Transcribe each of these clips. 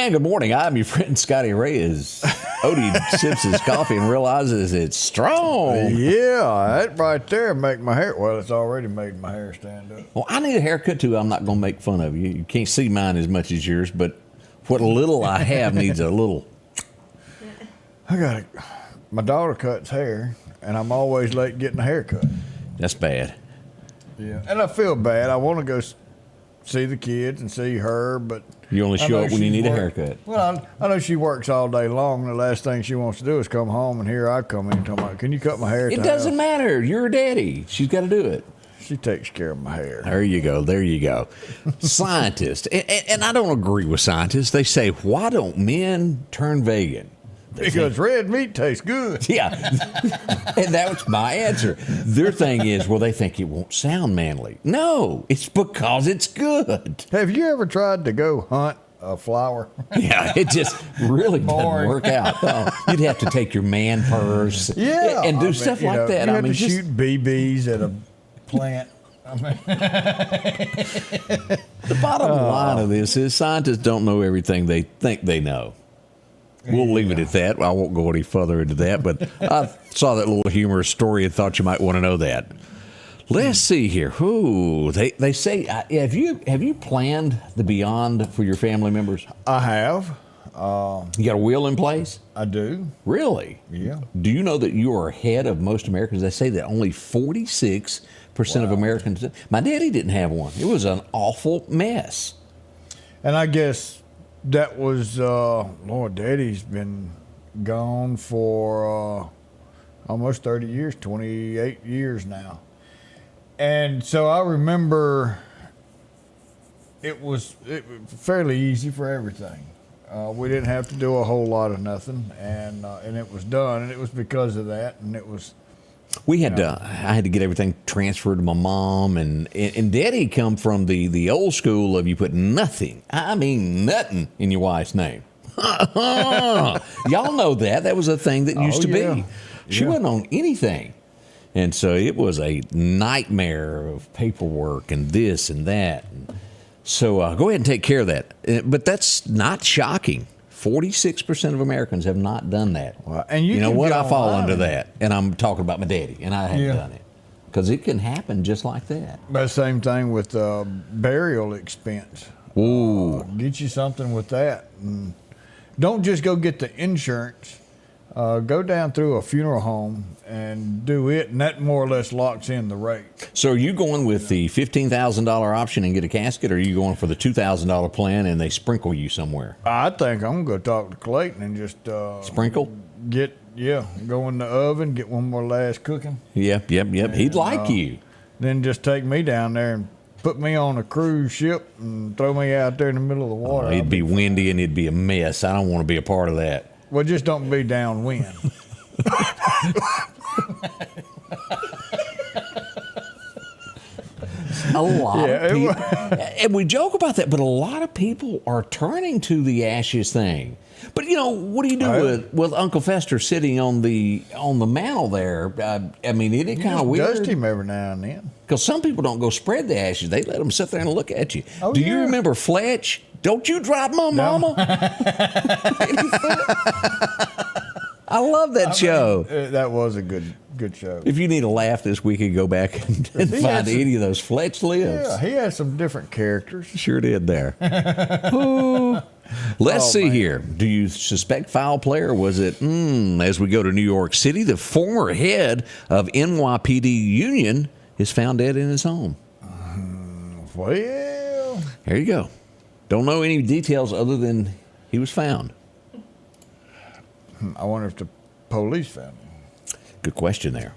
And good morning. I'm your friend Scotty Ray. As Odie sips his coffee and realizes it's strong. Yeah, that right there make my hair. Well, it's already made my hair stand up. Well, I need a haircut too. I'm not going to make fun of you. You can't see mine as much as yours, but what little I have needs a little. My daughter cuts hair, and I'm always late getting a haircut. That's bad. Yeah, and I feel bad. I want to go see the kids and see her, but you only show up when you need a haircut. Well, I know she works all day long. The last thing she wants to do is come home, and here I come in talking about, can you cut my hair? It doesn't matter. You're a daddy. She's got to do it. She takes care of my hair. There you go. There you go. Scientists, and I don't agree with scientists. They say, why don't men turn vegan? Because red meat tastes good. Yeah. And that was my answer. Their thing is, well, they think it won't sound manly. No, it's because it's good. Have you ever tried to go hunt a flower? Yeah, it just really doesn't work out. You'd have to take your man purse and do stuff like that. You have to shoot BBs at a plant. The bottom line of this is scientists don't know everything they think they know. We'll leave it at that. I won't go any further into that, but I saw that little humorous story and thought you might want to know that. Let's see here. Ooh, they say, have you planned the beyond for your family members? I have. You got a will in place? I do. Really? Yeah. Do you know that you are ahead of most Americans? They say that only 46% of Americans. My daddy didn't have one. It was an awful mess. And I guess that was, Lord, Daddy's been gone for almost 30 years, 28 years now. And so I remember it was fairly easy for everything. We didn't have to do a whole lot of nothing, and it was done, and it was because of that, and it was. We had I had to get everything transferred to my mom, and Daddy come from the old school of you put nothing, I mean nothing, in your wife's name. Y'all know that. That was a thing that used to be. She wasn't on anything. And so it was a nightmare of paperwork and this and that. So go ahead and take care of that. But that's not shocking. 46% of Americans have not done that. Well, and you know what? I fall under that. And I'm talking about my daddy, and I haven't done it. Because it can happen just like that. But same thing with burial expense. Ooh. Get you something with that. And don't just go get the insurance. Go down through a funeral home and do it, and that more or less locks in the rate. So are you going with the $15,000 option and get a casket, or are you going for the $2,000 plan and they sprinkle you somewhere? I think I'm going to go talk to Clayton and just sprinkle? Go in the oven, get one more last cooking. Yep. And, he'd like you. Then just take me down there and put me on a cruise ship and throw me out there in the middle of the water. It'd be windy and it'd be a mess. I don't want to be a part of that. Well, just don't be downwind. A lot of people, and we joke about that, but a lot of people are turning to the ashes thing. But you know, what do you do with Uncle Fester sitting on the mantle there? I mean, isn't it kind of weird? Dust him every now and then. Because some people don't go spread the ashes; they let them sit there and look at you. Do you remember Fletch? Don't you drop my mama? I love that show. That was a good show. If you need a laugh this weekend, go back and find any of those Fletch lives. Yeah, he had some different characters. Sure did there. Let's see here. Do you suspect foul play, or was it, as we go to New York City, the former head of NYPD Union is found dead in his home? Well, there you go. Don't know any details other than he was found. I wonder if the police found him. Good question there.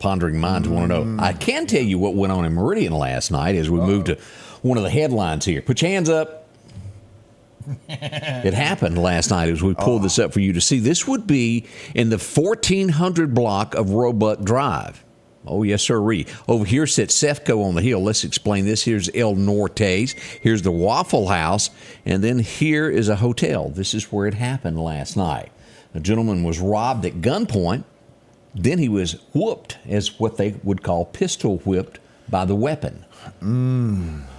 pondering minds want to know. I can tell you what went on in Meridian last night as we moved to one of the headlines here. Put your hands up. It happened last night as we pulled this up for you to see. This would be in the 1400 block of Roebuck Drive. Oh, yes, sir. Over here sits Cefco on the hill. Let's explain this. Here's El Norte's. Here's the Waffle House. And then here is a hotel. This is where it happened last night. A gentleman was robbed at gunpoint. Then he was whooped, as what they would call pistol whipped, by the weapon.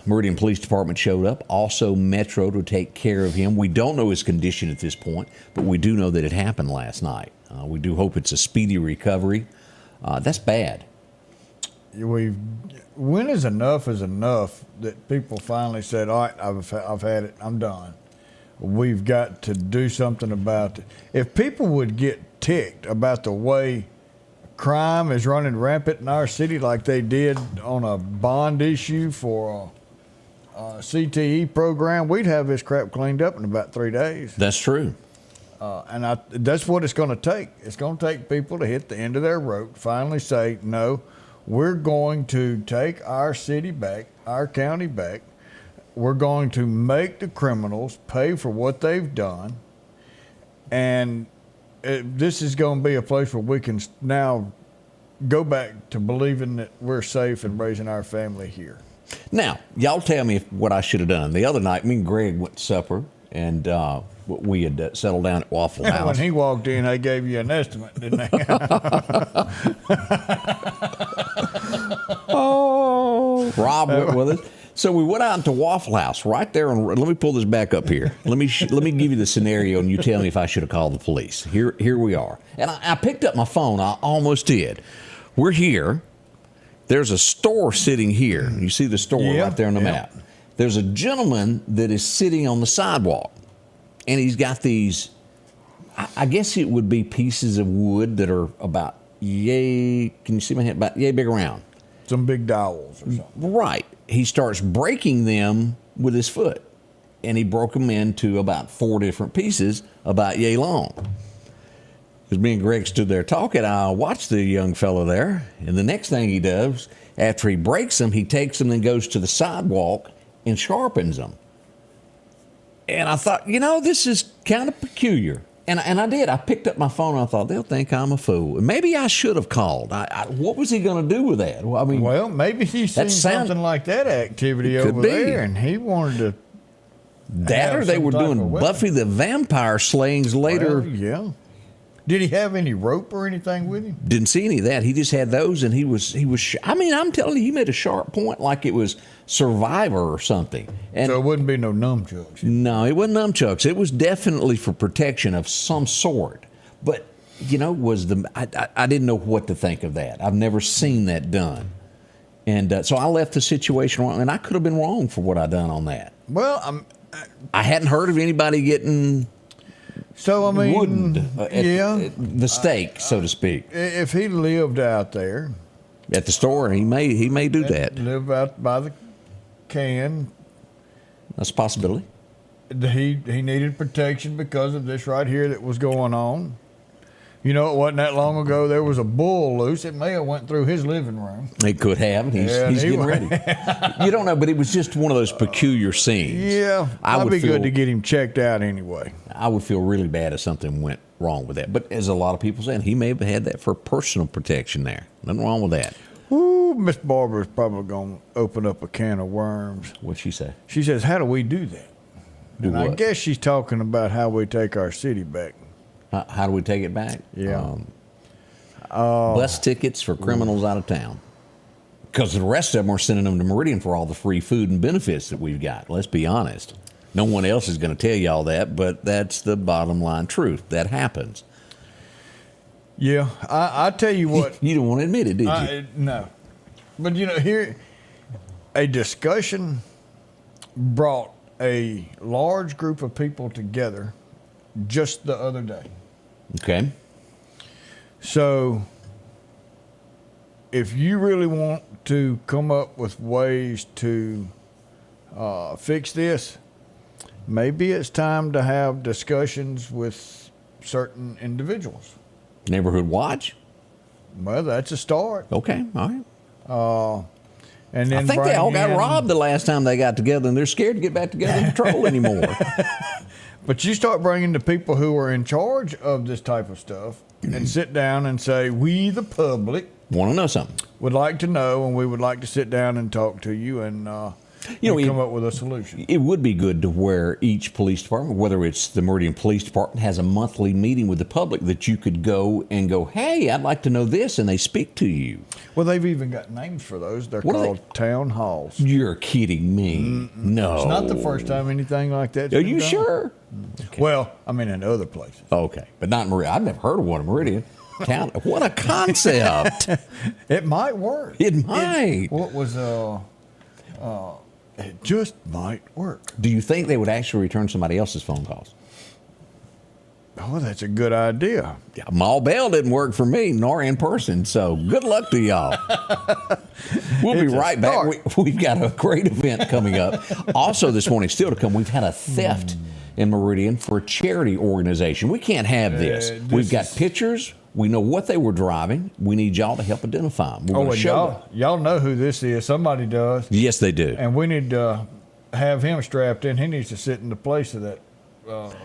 Meridian Police Department showed up, also Metro, to take care of him. We don't know his condition at this point, but we do know that it happened last night. We do hope it's a speedy recovery. That's bad. When is enough that people finally said, all right, I've had it, I'm done. We've got to do something about it. If people would get ticked about the way crime is running rampant in our city like they did on a bond issue for a CTE program, we'd have this crap cleaned up in about 3 days. That's true. And that's what it's going to take. It's going to take people to hit the end of their rope, finally say, no, we're going to take our city back, our county back. We're going to make the criminals pay for what they've done. And this is going to be a place where we can now go back to believing that we're safe and raising our family here. Now, y'all tell me what I should have done. The other night, me and Greg went to supper, and we had settled down at Waffle House. When he walked in, they gave you an estimate, didn't they? Rob went with us. So we went out to Waffle House right there. Let me pull this back up here. Let me give you the scenario, and you tell me if I should have called the police. Here we are. And I picked up my phone. I almost did. We're here. There's a store sitting here. You see the store right there on the map. There's a gentleman that is sitting on the sidewalk, and he's got these, I guess it would be pieces of wood that are about can you see my hand? About yay big around. Some big dowels or something. Right. He starts breaking them with his foot, and he broke them into about 4 different pieces about yay long. As me and Greg stood there talking, I watched the young fellow there, and the next thing he does, after he breaks them, he takes them and goes to the sidewalk and sharpens them. And I thought, this is kind of peculiar. And I did. I picked up my phone, and I thought, they'll think I'm a fool. Maybe I should have called. What was he going to do with that? Well, maybe he's seen something like that activity over there, and he wanted to. That, or they were doing Buffy the Vampire slayings later. Well, yeah. Did he have any rope or anything with him? Didn't see any of that. He just had those, and he was. I'm telling you, he made a sharp point like it was Survivor or something. And so it wouldn't be no nunchucks. No, it wasn't nunchucks. It was definitely for protection of some sort. But I didn't know what to think of that. I've never seen that done, and so I left the situation wrong, and I could have been wrong for what I done on that. Well, I hadn't heard of anybody getting. So, woodened at the stake, so to speak. If he lived out there at the store, he may do that. Live out by the can. That's a possibility. He needed protection because of this right here that was going on. It wasn't that long ago. There was a bull loose. It may have went through his living room. It could have. He's getting ready. You don't know, but it was just one of those peculiar scenes. Yeah, I'd be good to get him checked out anyway. I would feel really bad if something went wrong with that. But as a lot of people saying, he may have had that for personal protection there. Nothing wrong with that. Ooh, Miss Barbara's probably going to open up a can of worms. What'd she say? She says, how do we do that? I guess she's talking about how we take our city back. How do we take it back? Yeah. Bus tickets for criminals out of town. Because the rest of them are sending them to Meridian for all the free food and benefits that we've got. Let's be honest. No one else is going to tell you all that, but that's the bottom line truth. That happens. Yeah. I tell you what. You don't want to admit it, did you? No. But, here, a discussion brought a large group of people together just the other day. Okay. So, if you really want to come up with ways to fix this, maybe it's time to have discussions with certain individuals. Neighborhood Watch? Well, that's a start. Okay, all right. And then I think they all got bring in- robbed the last time they got together, and they're scared to get back together and patrol anymore. But you start bringing the people who are in charge of this type of stuff and sit down and say, we, the public, Want to know something? would like to know, and we would like to sit down and talk to you and come up with a solution. It would be good to where each police department, whether it's the Meridian Police Department, has a monthly meeting with the public that you could go and go, hey, I'd like to know this, and they speak to you. Well, they've even got names for those. They're What are called town halls. You're kidding me. No. It's not the first time anything like that's Are been you done. sure? Well, I mean, in other places. Okay, but not in Meridian. I've never heard of one in Meridian. Town. What a concept. It might work. It might. What was it just might work. Do you think they would actually return somebody else's phone calls? Oh, that's a good idea. Yeah, mall bell didn't work for me, nor in person. So good luck to y'all. We'll be It's a right back. start. We've got a great event coming up. Also, this morning, still to come, we've had a theft in Meridian for a charity organization. We can't have this. this We've got is- pictures. We know what they were driving. We need y'all to help identify them. We're Oh, going to and show them. y'all know who this is. Somebody does. Yes, they do. And we need to have him strapped in. He needs to sit in the place of that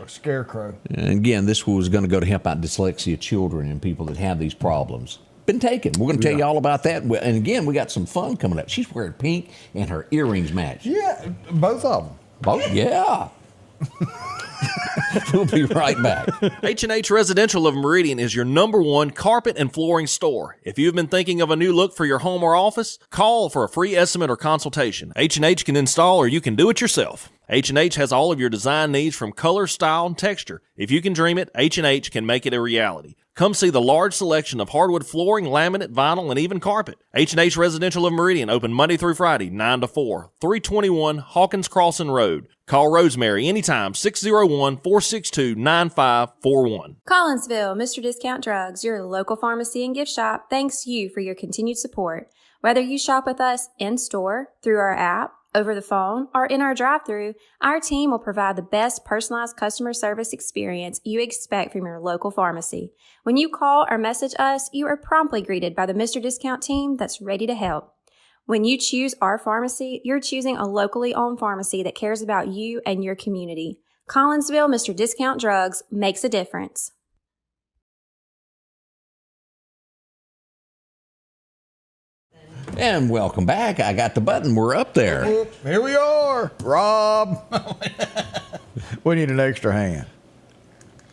scarecrow. And again, this was going to go to help out dyslexia children and people that have these problems. Been taken. We're going to tell you all about that. And again, we got some fun coming up. She's wearing pink and her earrings match. Yeah, both of them. Oh, yeah. We'll be right back. H&H Residential of Meridian is your #1 carpet and flooring store. If you've been thinking of a new look for your home or office, call for a free estimate or consultation. H&H can install or you can do it yourself. H&H has all of your design needs from color, style, and texture. If you can dream it, H&H can make it a reality. Come see the large selection of hardwood flooring, laminate, vinyl, and even carpet. H&H Residential of Meridian, open Monday through Friday, 9 to 4, 321 Hawkins Crossing Road. Call Rosemary anytime, 601-462-9541. Collinsville, Mr. Discount Drugs, your local pharmacy and gift shop, thanks you for your continued support. Whether you shop with us in-store, through our app, over the phone, or in our drive-thru, our team will provide the best personalized customer service experience you expect from your local pharmacy. When you call or message us, you are promptly greeted by the Mr. Discount team that's ready to help. When you choose our pharmacy, you're choosing a locally owned pharmacy that cares about you and your community. Collinsville, Mr. Discount Drugs makes a difference. And welcome back. I got the button. We're up there. Here we are, Rob. We need an extra hand.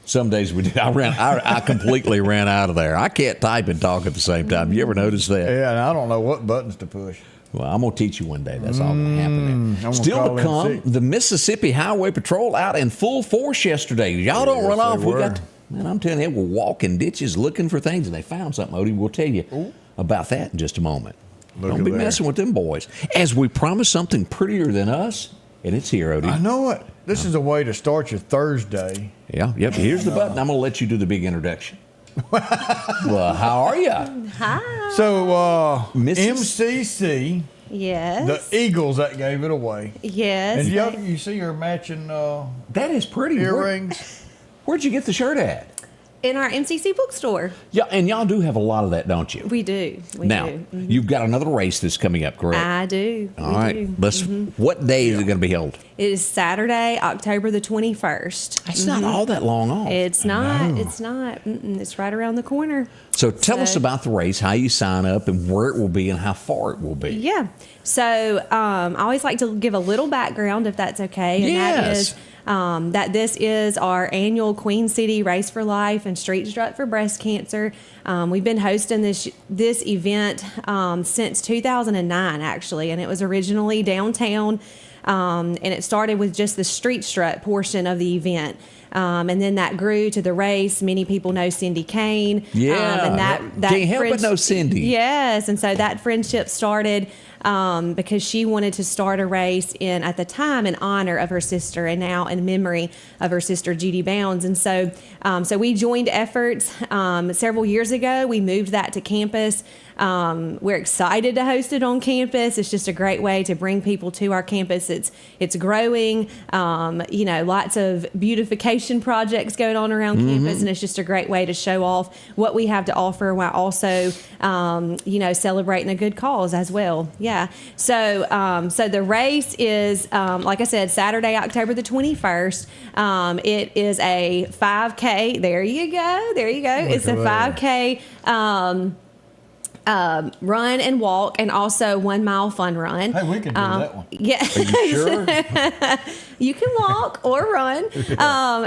Some days we did. I completely ran out of there. I can't type and talk at the same time. You ever notice that? Yeah, and I don't know what buttons to push. Well, I'm going to teach you one day. That's all going to happen I'm there. gonna Still call to in come, sick. the Mississippi Highway Patrol out in full force yesterday. Y'all don't Yes, run they off. We were. got, man, I'm telling you, they were walking ditches looking for things, and they found something, Odie. We'll tell you about that in just a moment. Look Don't at be there. messing with them boys. As we promised something prettier than us, and it's here, Odie. I know it. This is a way to start your Thursday. Yeah, yep. Here's the button. I'm going to let you do the big introduction. Well, how are you? Hi. So, Mrs. MCC, Yes. the Eagles that gave it away. Yes. And you see her matching That is pretty. earrings. Where'd you get the shirt at? In our MCC bookstore. Yeah, and y'all do have a lot of that, don't you? We do. We Now, do. you've got another race that's coming up, correct? I do. All right. We do. Let's. What day is it going to be held? It is Saturday, October the 21st. It's not all that long off. It's not. It's not. It's right around the corner. So tell us so- about the race, how you sign up, and where it will be, and how far it will be. Yeah. So I always like to give a little background, if that's okay. And that Yes. is that this is our annual Queen City Race for Life and Street Strut for Breast Cancer. We've been hosting this event since 2009, actually, and it was originally downtown, and it started with just the Street Strut portion of the event. And then that grew to the race. Many people know Cindy Kane. Yeah. And that Can't help but friendship- know Cindy. Yes. And so that friendship started. because she wanted to start a race at the time in honor of her sister and now in memory of her sister Judy Bounds. And so we joined efforts several years ago. We moved that to campus. We're excited to host it on campus. It's just a great way to bring people to our campus. It's growing, lots of beautification projects going on around campus, and it's just a great way to show off what we have to offer while also, celebrating a good cause as well. Yeah. So the race is, like I said, Saturday, October the 21st. It is a 5K. There you go. It's a 5K. Run and walk, and also 1 mile fun run. Hey, we can do that one. Yeah. Are you sure? You can walk or run.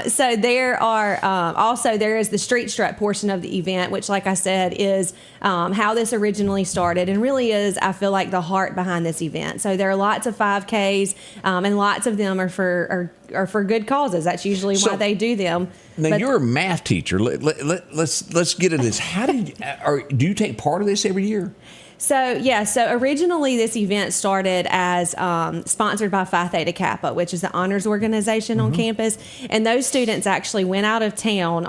So there is the street strut portion of the event, which, like I said, is how this originally started, and really is, I feel like, the heart behind this event. So there are lots of 5Ks, and lots of them are for good causes. That's usually why they do them. Now, you're a math teacher. Let's get into this. Do you take part of this every year? So originally this event started as sponsored by Phi Theta Kappa, which is the honors organization on campus, and those students actually went out of town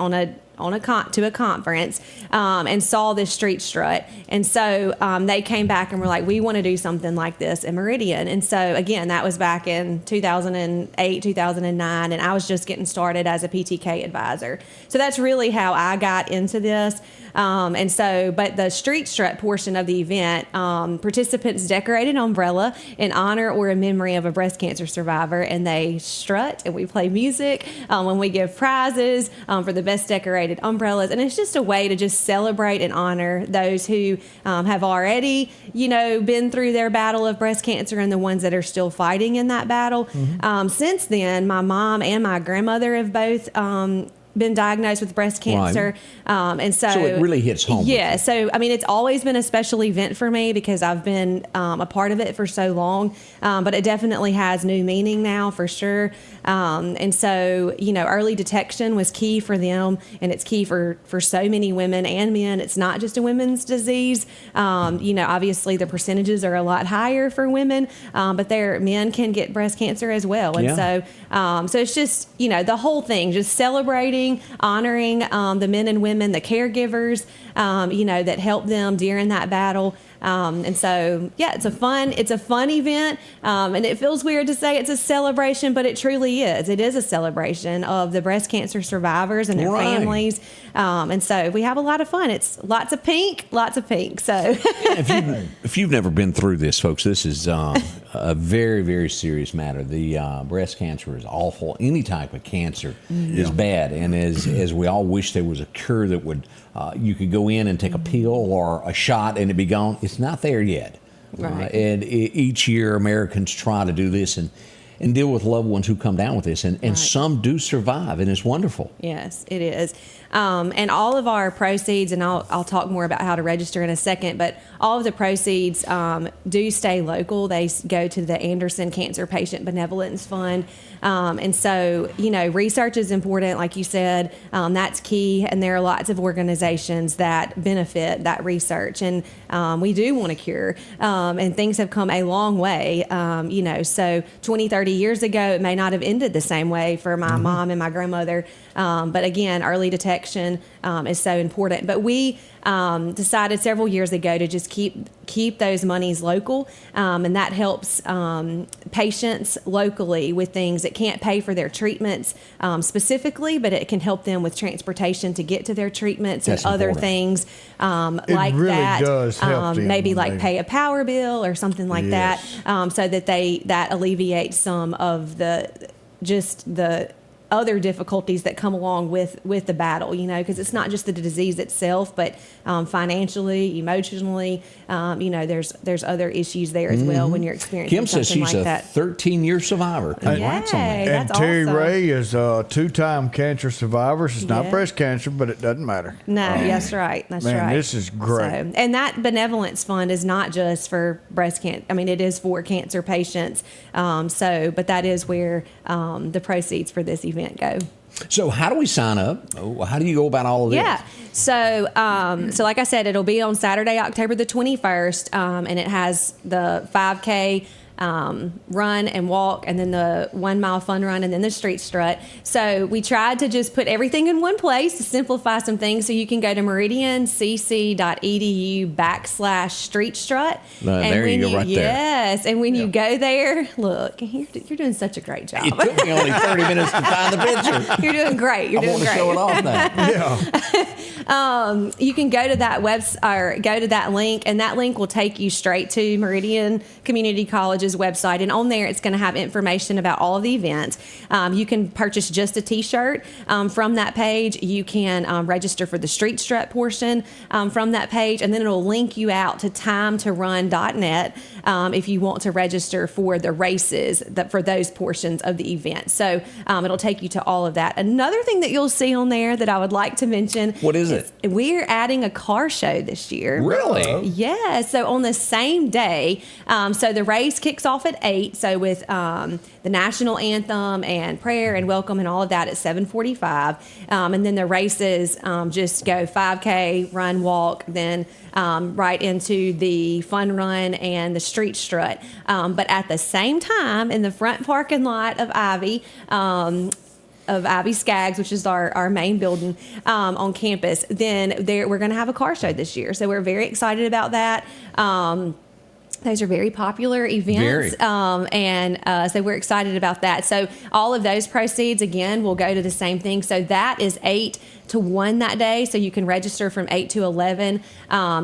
to a conference and saw this street strut, and so they came back and were like, we want to do something like this in Meridian. And so again, that was back in 2008, 2009, and I was just getting started as a PTK advisor. So that's really how I got into this. But the street strut portion of the event, participants decorate an umbrella in honor or in memory of a breast cancer survivor, and they strut, and we play music when we give prizes for the best decorated umbrellas. And it's just a way to just celebrate and honor those who have already, been through their battle of breast cancer, and the ones that are still fighting in that battle. Since then, my mom and my grandmother have both been diagnosed with breast cancer. Wow. And so it really hits home. Yeah. So, it's always been a special event for me because I've been a part of it for so long. But it definitely has new meaning now for sure. And so, early detection was key for them, and it's key for so many women and men. It's not just a women's disease. Obviously the percentages are a lot higher for women, but men can get breast cancer as well. And so it's just, the whole thing, just celebrating, honoring the men and women, the caregivers, that help them during that battle. And so, it's a fun event. And it feels weird to say it's a celebration, but it truly is. It is a celebration of the breast cancer survivors and their families. And so we have a lot of fun. It's lots of pink. So if you've never been through this, folks, this is a very, very serious matter. The breast cancer is awful. Any type of cancer is bad. And as we all wish there was a cure that would, you could go in and take a pill or a shot and it'd be gone. It's not there yet. Right. And each year Americans try to do this and deal with loved ones who come down with this. And some do survive, and it's wonderful. Yes, it is. And all of our proceeds, and I'll talk more about how to register in a second, but all of the proceeds do stay local. They go to the Anderson Cancer Patient Benevolence Fund. And so, research is important, like you said. That's key. And there are lots of organizations that benefit that research. And we do want a cure. And things have come a long way. So 20, 30 years ago, it may not have ended the same way for my mom and my grandmother. But again, early detection is so important. But we decided several years ago to just keep those monies local, and that helps patients locally with things that can't pay for their treatments specifically, but it can help them with transportation to get to their treatments. That's and other important. things like really that. Does help them maybe when like they- pay a power bill or something like Yes. that, so that that alleviates some of the other difficulties that come along with the battle, because it's not just the disease itself, but financially, emotionally, there's other issues there as well when you're experiencing Kim says something she's like a that. 13-year survivor. Congrats on that. Yay. And That's Terry awesome. Ray is a 2-time cancer survivor. It's not Yeah. breast cancer, but it doesn't matter. No, that's right. That's man, right. this is great. So, and that benevolence fund is not just for breast cancer. It is for cancer patients. But that is where the proceeds for this event go. So how do we sign up? How do you go about all of this? Yeah. So, like I said, it'll be on Saturday, October the 21st, and it has the 5K run and walk, and then the 1 mile fun run, and then the street strut. So we tried to just put everything in one place to simplify some things. So you can go to meridiancc.edu/street strut. There you go, right there. Yes, and when you go there, look, you're doing such a great job. It took me only 30 minutes to find the picture. You're doing great. You're I doing want to great. show it off now. Yeah. You can go to that or go to that link, and that link will take you straight to Meridian Community College's website. And on there, it's going to have information about all of the events. You can purchase just a T-shirt from that page. You can register for the street strut portion from that page, and then it'll link you out to timetorun.net if you want to register for the races for those portions of the event. So it'll take you to all of that. Another thing that you'll see on there that I would like to mention. What is it? We're adding a car show this year. Really? Yeah. So on the same day, so the race kicks off at 8. So with the national anthem and prayer and welcome and all of that at 7:45, and then the races just go 5K, run, walk, then right into the fun run and the street strut. But at the same time, in the front parking lot of Ivy Skaggs, which is our main building on campus, then we're going to have a car show this year. So we're very excited about that. Those are very popular events, so we're excited about that. So all of those proceeds, again, will go to the same thing. So that is 8 to 1 that day, so you can register from 8 to 11.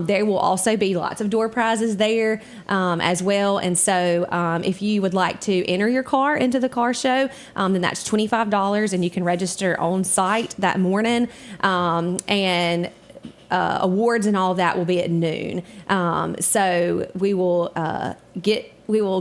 There will also be lots of door prizes there as well. And so if you would like to enter your car into the car show, then that's $25, and you can register on site that morning. And awards and all of that will be at noon. So we will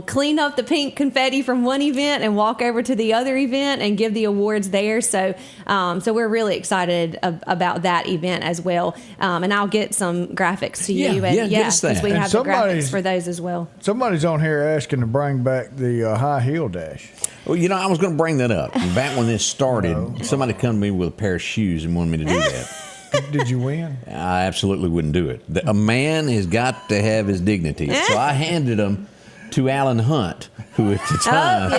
clean up the pink confetti from one event and walk over to the other event and give the awards there. So we're really excited about that event as well. And I'll get some graphics to you. Because we have the graphics for those as well. Somebody's on here asking to bring back the high heel dash. Well, I was going to bring that up. Back when this started, somebody come to me with a pair of shoes and wanted me to do that. Did you win? I absolutely wouldn't do it. A man has got to have his dignity. So I handed them to Alan Hunt, who at the time,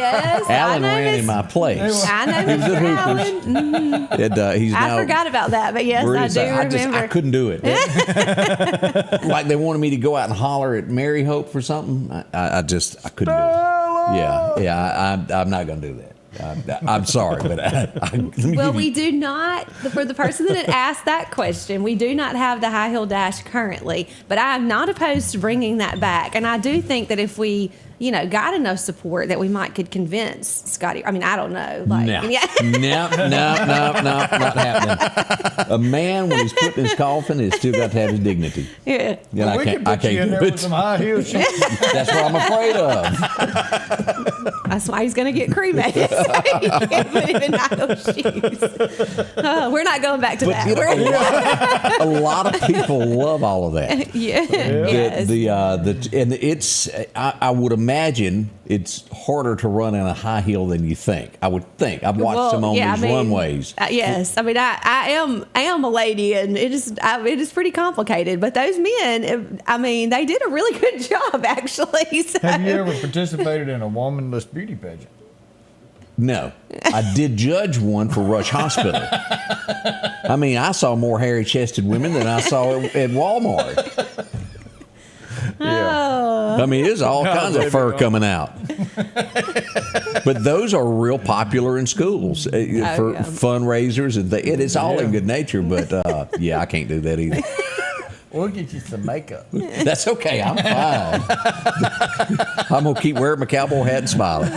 Alan ran in my place. I know He was at Hooper's. Mm-hmm. I forgot about that, but yes, I do remember. I couldn't do it. Like they wanted me to go out and holler at Mary Hope for something. I couldn't do it. I'm not going to do that. I'm sorry, but we do not, for the person that had asked that question, we do not have the high heel dash currently, but I am not opposed to bringing that back. And I do think that if we, got enough support that we could convince Scotty. I mean, I don't know. No, not happening. A man, when he's put in his coffin, has still got to have his dignity. Yeah. Well, I can't do it. With some high heel shoes. That's what I'm afraid of. That's why he's going to get cremated. So he can't put him in high heel shoes. We're not going back to that. A lot of people love all of that. Yes. And it's, I would imagine it's harder to run in a high heel than you think. I would think. I've watched them on these runways. Yes. I mean, I am a lady, and it is pretty complicated. But those men, they did a really good job, actually. So. Have you ever participated in a womanless beauty pageant? No. I did judge one for Rush Hospital. I saw more hairy-chested women than I saw at Walmart. Yeah. There's all kinds of fur coming out. But those are real popular in schools for fundraisers. And it is all in good nature, but I can't do that either. We'll get you some makeup. That's okay. I'm fine. I'm going to keep wearing my cowboy hat and smiling.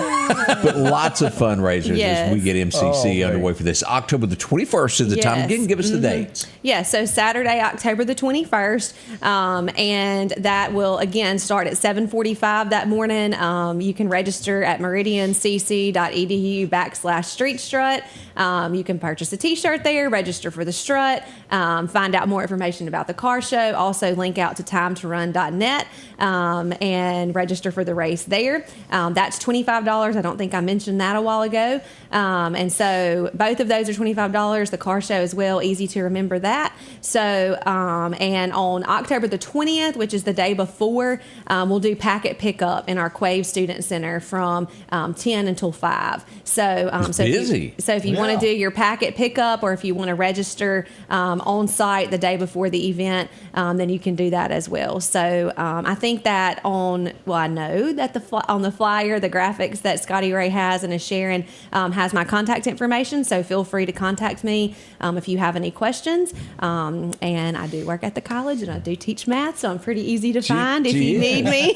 But lots of fundraisers as we get MCC underway for this. October the 21st is the time. Again, give us the dates. Yeah, so Saturday, October the 21st. And that will, again, start at 7:45 that morning. You can register at meridiancc.edu/street strut. You can purchase a T-shirt there, register for the strut, find out more information about the car show Also link out to timetorun.net and register for the race there. That's $25. I don't think I mentioned that a while ago. And so both of those are $25. The car show as well, easy to remember that. So, and on October the 20th, which is the day before, we'll do packet pickup in our Quave Student Center from 10 until 5. So, if you want to do your packet pickup, or if you want to register on site the day before the event, then you can do that as well. So I think that I know that on the flyer, the graphics that Scotty Ray has and is sharing has my contact information. So feel free to contact me if you have any questions. And I do work at the college, and I do teach math, so I'm pretty easy to find if you need me.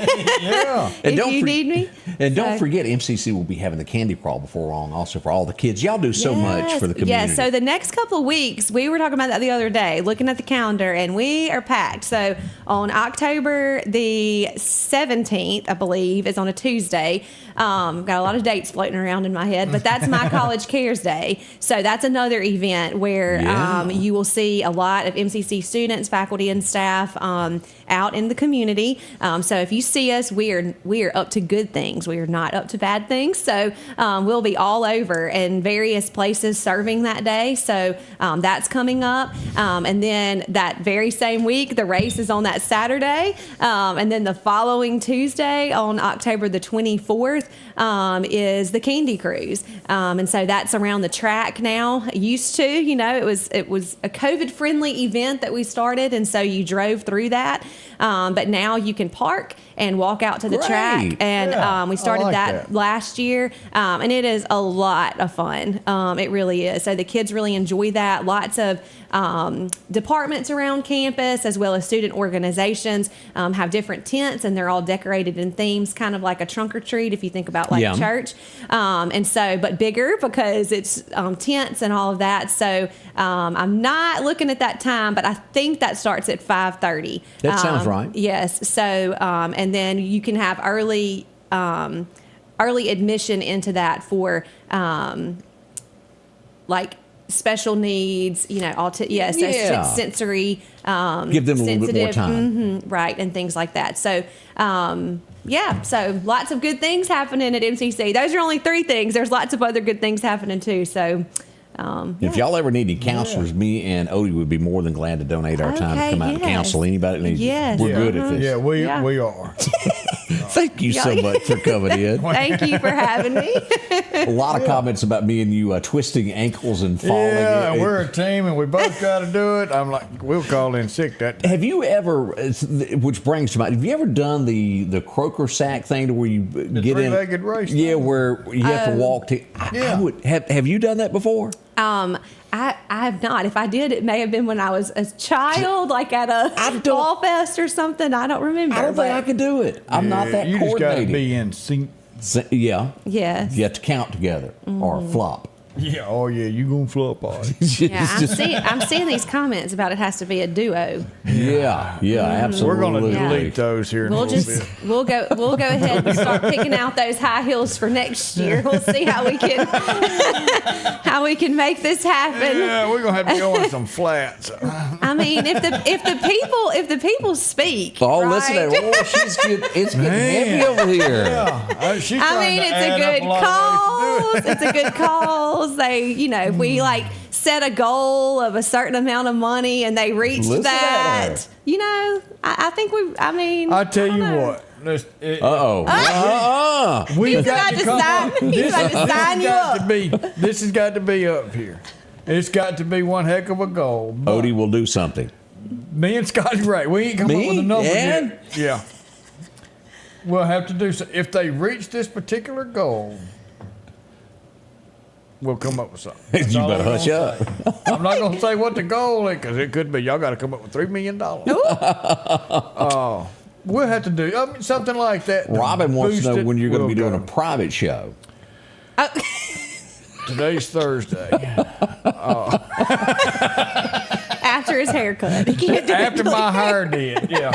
Need me. And don't forget, MCC will be having the candy crawl before long, also for all the kids. Y'all do so much for the community. Yes, so the next couple of weeks, we were talking about that the other day, looking at the calendar, and we are packed. So on October the 17th, I believe, is on a Tuesday. Got a lot of dates floating around in my head, but that's My College Cares Day. So that's another event where you will see a lot of MCC students, faculty, and staff out in the community. So if you see us, we are up to good things. We are not up to bad things. So we'll be all over in various places serving that day. So that's coming up. And then that very same week, the race is on that Saturday. And then the following Tuesday, on October the 24th, is the Candy Cruise. And so that's around the track now. Used to, it was a COVID-friendly event that we started, and so you drove through that. But now you can park and walk out to the track. And we started that last year. And it is a lot of fun. It really is. So the kids really enjoy that. Lots of departments around campus, as well as student organizations, have different tents, and they're all decorated in themes, kind of like a trunk or treat if you think about church. And so, but bigger, because it's tents and all of that. So I'm not looking at that time, but I think that starts at 5:30. That sounds right. Yes. So, and then you can have early admission into that for like special needs, sensory. Give them a little bit more time. Right, and things like that. So, so lots of good things happening at MCC. Those are only 3 things. There's lots of other good things happening too. So, if y'all ever need any counselors, me and Odie would be more than glad to donate our time to come out and counsel anybody that needs it. We're good at this. Yeah, we are. Thank you so much for coming in. Thank you for having me. A lot of comments about me and you twisting ankles and falling. Yeah, and we're a team, and we both got to do it. I'm like, we'll call in sick that day. Have you ever, which brings to mind, have you ever done the croaker sack thing to where you get in? The three-legged race. Yeah, where you have to walk to. I would have you done that before? I have not. If I did, it may have been when I was a child, like at a fall fest or something. I don't remember. I don't think I could do it. I'm not that you coordinated. You just got to be in sync. Yeah. Yes. You have to count together or flop. Yeah. Oh, yeah. You gonna flop on. Yeah. I'm seeing these comments about it has to be a duo. Yeah. Absolutely. We're gonna delete those here. We'll go ahead and start picking out those high heels for next year. We'll see how we can make this happen. Yeah, we're gonna have to go on some flats. I mean, if the people speak. Oh, right? listen to her. It's getting heavy over here. Yeah. It's a good cause. It's a good cause. They, if we set a goal of a certain amount of money and they reach that, I think I tell you what. We've got to sign you up. This has got to be up here. It's got to be one heck of a goal. Odie will do something. Me and Scotty Ray, we ain't come up with a number yet. Yeah. We'll have to do so. If they reach this particular goal, we'll come up with something. You better hush up. I'm not going to say what the goal is, because it could be y'all got to come up with $3 million. We'll have to do something like that. Robin wants to know when you're going to be doing a private show. Today's Thursday. After his haircut. He can't do After my hair did, yeah.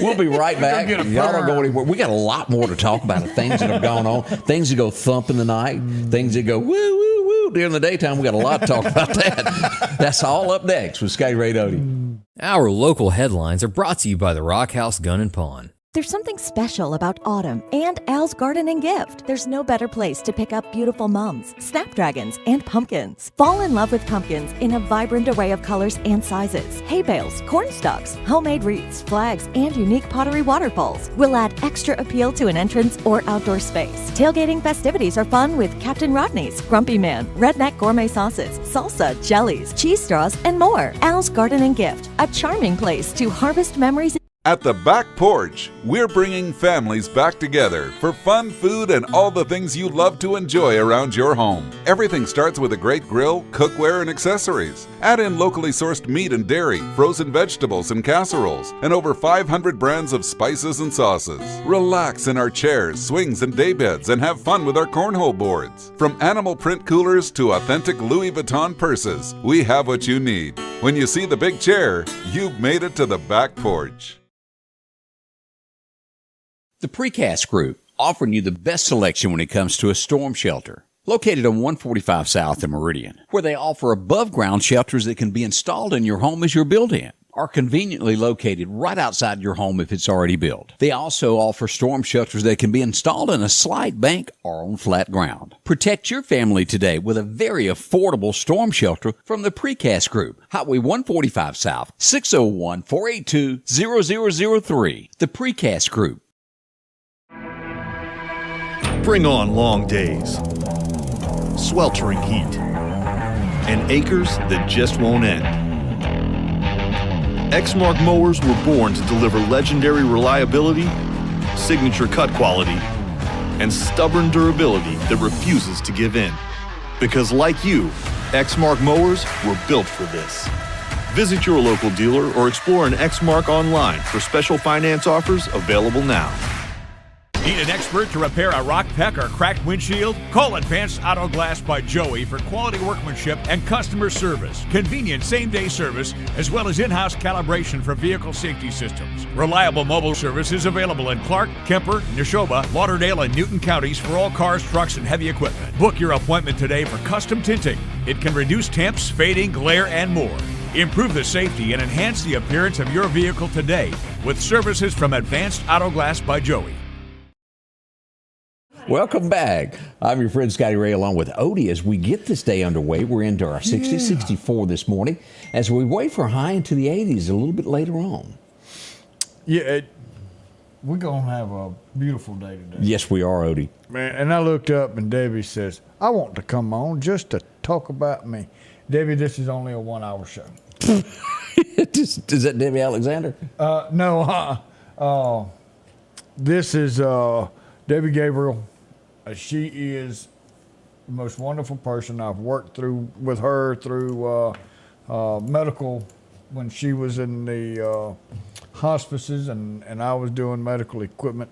We'll be right back. Y'all don't go anywhere. We got a lot more to talk about of things that have gone on. Things that go thump in the night. Things that go woo, woo, woo during the daytime. We got a lot to talk about that. That's all up next with Scotty Ray Odie. Our local headlines are brought to you by the Rock House Gun and Pawn. There's something special about autumn and Al's Garden and Gift. There's no better place to pick up beautiful mums, snapdragons, and pumpkins. Fall in love with pumpkins in a vibrant array of colors and sizes. Hay bales, corn stalks, homemade wreaths, flags, and unique pottery waterfalls will add extra appeal to an entrance or outdoor space. Tailgating festivities are fun with Captain Rodney's, Grumpy Man, Redneck Gourmet Sauces, salsa, jellies, cheese straws, and more. Al's Garden and Gift, a charming place to harvest memories. At the Back Porch, we're bringing families back together for fun, food, and all the things you love to enjoy around your home. Everything starts with a great grill, cookware, and accessories. Add in locally sourced meat and dairy, frozen vegetables and casseroles, and over 500 brands of spices and sauces. Relax in our chairs, swings, and daybeds and have fun with our cornhole boards. From animal print coolers to authentic Louis Vuitton purses, we have what you need. When you see the big chair, you've made it to the Back Porch. The Precast Group, offering you the best selection when it comes to a storm shelter. Located on 145 South in Meridian, where they offer above-ground shelters that can be installed in your home as you're built in, are conveniently located right outside your home if it's already built. They also offer storm shelters that can be installed in a slight bank or on flat ground. Protect your family today with a very affordable storm shelter from the Precast Group. Highway 145 South, 601-482-0003. The Precast Group. Bring on long days, sweltering heat, and acres that just won't end. Exmark mowers were born to deliver legendary reliability, signature cut quality, and stubborn durability that refuses to give in. Because like you, Exmark mowers were built for this. Visit your local dealer or explore an Exmark online for special finance offers available now. Need an expert to repair a rock peck or cracked windshield? Call Advanced Auto Glass by Joey for quality workmanship and customer service. Convenient same-day service, as well as in-house calibration for vehicle safety systems. Reliable mobile service is available in Clark, Kemper, Neshoba, Lauderdale, and Newton counties for all cars, trucks, and heavy equipment. Book your appointment today for custom tinting. It can reduce temps, fading, glare, and more. Improve the safety and enhance the appearance of your vehicle today with services from Advanced Auto Glass by Joey. Welcome back. I'm your friend Scotty Ray along with Odie as we get this day underway. We're into our 64 this morning as we wait for high into the 80s a little bit later on. Yeah, we're going to have a beautiful day today. Yes, we are, Odie. Man, and I looked up and Debbie says, I want to come on just to talk about me. Debbie, this is only a 1 hour show. Is that Debbie Alexander? No. This is Debbie Gabriel. She is the most wonderful person. I've worked with her through medical when she was in the hospices and I was doing medical equipment.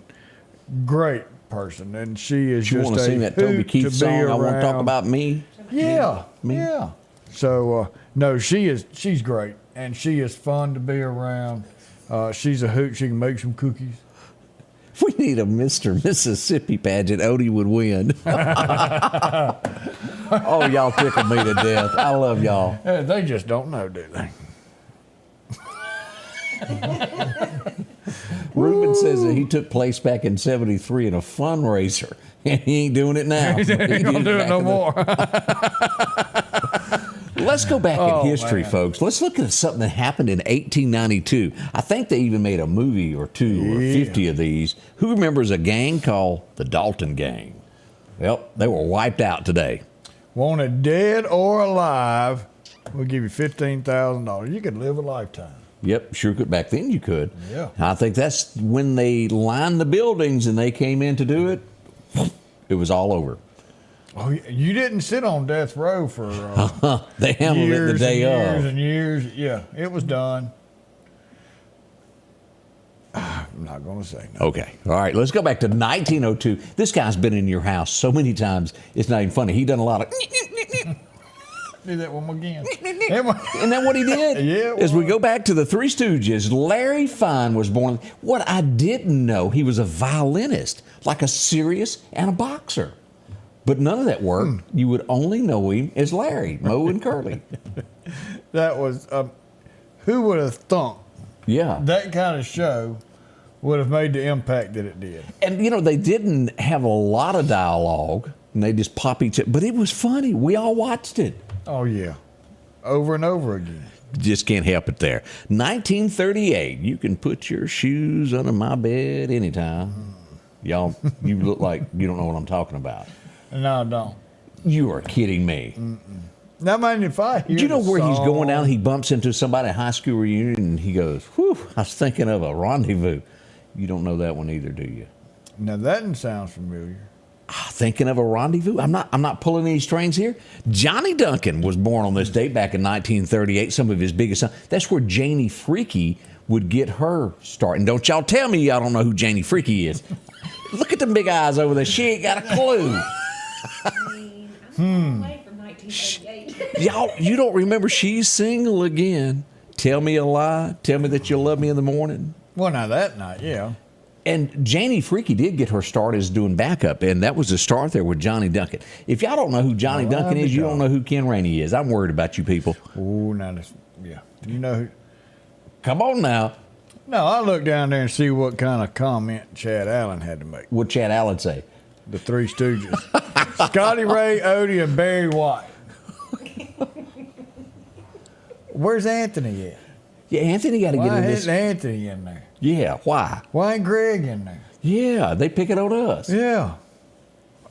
Great person, and she is you just want to sing that Toby Keith song? I want to talk about me. Yeah, me. Yeah. So no, she's great, and she is fun to be around. She's a hoot. She can make some cookies. If we need a Mr. Mississippi pageant, Odie would win. Oh, y'all tickle me to death. I love y'all. They just don't know, do they? Reuben says that he took place back in '73 in a fundraiser, and he ain't doing it now. He ain't going to do it no more. Let's go back in history, folks. Let's look at something that happened in 1892. I think they even made a movie or two or 50 of these. Who remembers a gang called the Dalton Gang? Well, they were wiped out today. Wanted dead or alive, we'll give you $15,000. You could live a lifetime. Yep, sure could. Back then you could. Yeah. I think that's when they lined the buildings and they came in to do it. It was all over. Oh, you didn't sit on death row for they handled it the day of. Years and years. Yeah, it was done. I'm not going to say no. Okay. All right. Let's go back to 1902. This guy's been in your house so many times, it's not even funny. He done a lot of... Do that one more again. Isn't that what he did? Yeah. As we go back to the Three Stooges, Larry Fine was born. What I didn't know, he was a violinist, like a serious and a boxer. But none of that worked. You would only know him as Larry, Moe and Curly. That was, Who would have thunk Yeah. that kind of show would have made the impact that it did? And, they didn't have a lot of dialogue, and they just pop each other. But it was funny. We all watched it. Oh, yeah. Over and over again. Just can't help it there. 1938. You can put your shoes under my bed anytime. Y'all, you look like you don't know what I'm talking about. No, I don't. You are kidding me. Now, man, if I hear Do you know the where he's song- going down? He bumps into somebody at high school reunion, and he goes, whew, I was thinking of a rendezvous. You don't know that one either, do you? Now, that sounds familiar. Thinking of a rendezvous? I'm not pulling any strings here. Johnny Duncan was born on this date back in 1938. Some of his biggest songs. That's where Janie Freaky would get her start. And don't y'all tell me y'all don't know who Janie Freaky is. Look at them big eyes over there. She ain't got a clue. I'm away from 1938. Y'all, you don't remember She's Single Again. Tell me a lie. Tell me that you'll love me in the morning. Well, now that night, yeah. And Janie Freaky did get her start as doing backup, and that was the start there with Johnny Duncan. If y'all don't know who Johnny Duncan is, you don't know who Ken Rainey is. I'm worried about you people. Oh, now this, yeah. You know who? Come on now. No, I look down there and see what kind of comment Chad Allen had to make. What'd Chad Allen say? The Three Stooges. Scotty Ray, Odie, and Barry White. Where's Anthony at? Yeah, Anthony got to get Why in isn't this. Anthony in there? Yeah, why? Why ain't Greg in there? Yeah, they pick it on us. Yeah.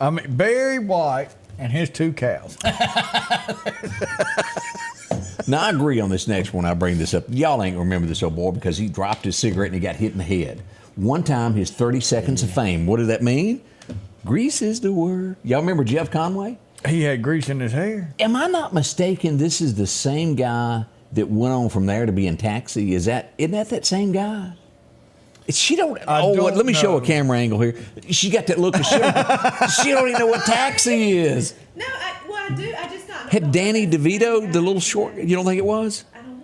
I mean, Barry White and his two cows. Now, I agree on this next one. I bring this up. Y'all ain't remember this old boy because he dropped his cigarette and he got hit in the head. One time, his 30 seconds of fame. What did that mean? Grease is the word. Y'all remember Jeff Conway? He had grease in his hair. Am I not mistaken? This is the same guy that went on from there to be in Taxi. Isn't that same guy? She don't. Let me show a camera angle here. She got that look. She don't even know what Taxi is. No, I do. I just not. Had Danny DeVito, the little short. You don't think it was? I don't